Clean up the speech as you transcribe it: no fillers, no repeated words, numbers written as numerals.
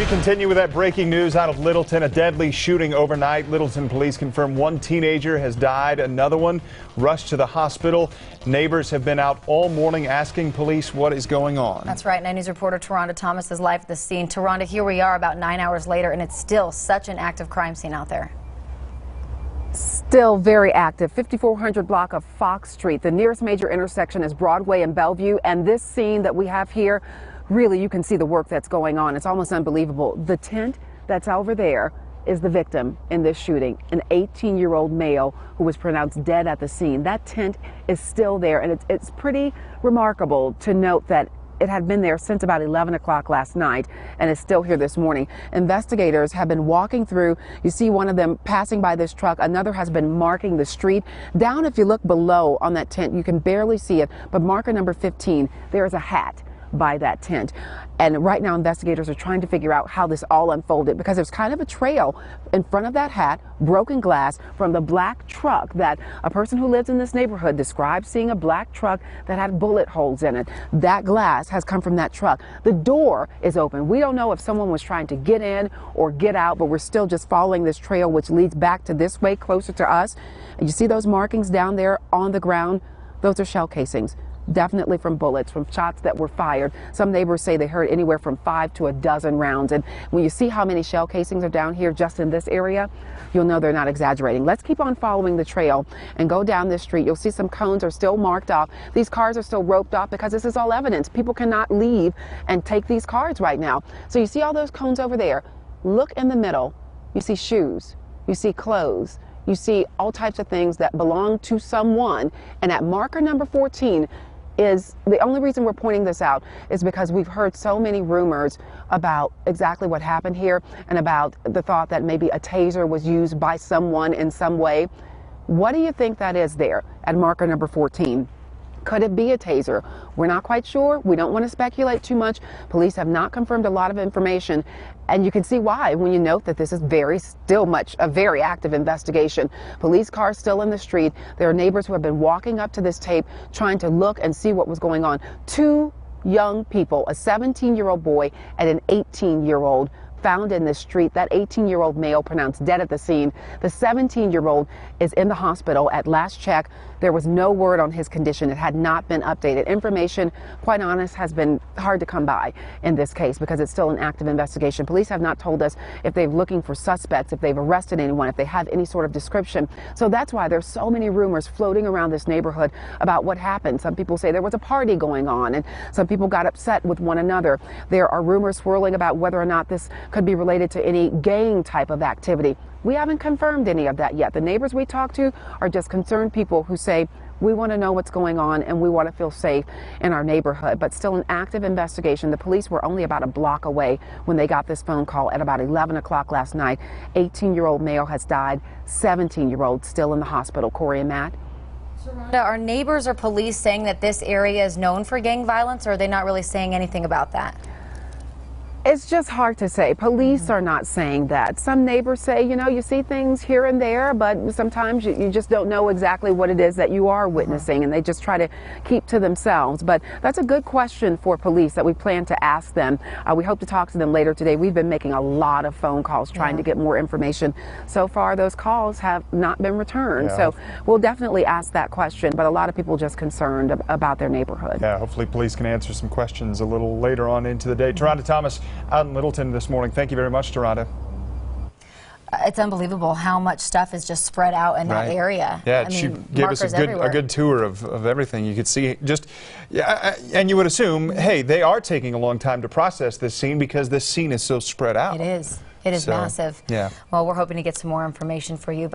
continue with that breaking news out of Littleton. A deadly shooting overnight. Littleton police confirm one teenager has died. Another one rushed to the hospital. Neighbors have been out all morning asking police what is going on. That's right. 9 News reporter Taronda Thomas is live at the scene. Taronda, here we are about 9 hours later, and it's still such an active crime scene out there. Still very active. 5400 block of Fox Street. The nearest major intersection is Broadway and Bellevue, and this scene that we have here, really, you can see the work that's going on. It's almost unbelievable. The tent that's over there is the victim in this shooting, an 18-year-old male who was pronounced dead at the scene. That tent is still there, and it's pretty remarkable to note that it had been there since about 11 o'clock last night and is still here this morning. Investigators have been walking through. You see one of them passing by this truck. Another has been marking the street. Down, if you look below on that tent, you can barely see it, but marker number 15, there is a hat by that tent. And right now investigators are trying to figure out how this all unfolded, because there's kind of a trail in front of that hat, broken glass from the black truck that a person who lives in this neighborhood described seeing a black truck that had bullet holes in it. That glass has come from that truck. The door is open. We don't know if someone was trying to get in or get out, but we're still just following this trail which leads back to this way, closer to us. And you see those markings down there on the ground? Those are shell casings. Definitely from bullets, from shots that were fired. Some neighbors say they heard anywhere from 5 to a dozen rounds. And when you see how many shell casings are down here just in this area, you'll know they're not exaggerating. Let's keep on following the trail and go down this street. You'll see some cones are still marked off. These cars are still roped off because this is all evidence. People cannot leave and take these cars right now. So you see all those cones over there. Look in the middle. You see shoes. You see clothes. You see all types of things that belong to someone. And at marker number 14, is the only reason we're pointing this out is because we've heard so many rumors about exactly what happened here and about the thought that maybe a taser was used by someone in some way. What do you think that is there at marker number 14? Could it be a taser? We're not quite sure. We don't want to speculate too much. Police have not confirmed a lot of information, and you can see why when you note that this is still a very active investigation. Police cars still in the street. There are neighbors who have been walking up to this tape trying to look and see what was going on. Two young people, a 17-year-old boy and an 18-year-old, found in the street. That 18-year-old male pronounced dead at the scene. The 17-year-old is in the hospital. At last check, there was no word on his condition. It had not been updated. Information, quite honest, has been hard to come by in this case because it's still an active investigation. Police have not told us if they're looking for suspects, if they've arrested anyone, if they have any sort of description. So that's why there's so many rumors floating around this neighborhood about what happened. Some people say there was a party going on, and some people got upset with one another. There are rumors swirling about whether or not this could be related to any gang type of activity. We haven't confirmed any of that yet. The neighbors we talk to are just concerned people who say, we want to know what's going on and we want to feel safe in our neighborhood. But still an active investigation. The police were only about a block away when they got this phone call at about 11 o'clock last night. 18-year-old male has died, 17-year-old still in the hospital. Corey and Matt. Are neighbors or police saying that this area is known for gang violence, or are they not really saying anything about that? It's just hard to say. Police are not saying that. Some neighbors say, you know, you see things here and there, but sometimes you just don't know exactly what it is that you are witnessing, and they just try to keep to themselves. But that's a good question for police that we plan to ask them. We hope to talk to them later today. We've been making a lot of phone calls trying to get more information. So far, those calls have not been returned. So we'll definitely ask that question, but a lot of people just concerned about their neighborhood. Yeah, hopefully police can answer some questions a little later on into the day. Taronda Thomas out in Littleton this morning. Thank you very much, Taronda. It's unbelievable how much stuff is just spread out in that area. Yeah, I mean, she gave us a good tour of everything. You could see just, and you would assume, hey, they are taking a long time to process this scene because this scene is so spread out. It is. It is massive. Yeah. Well, we're hoping to get some more information for you.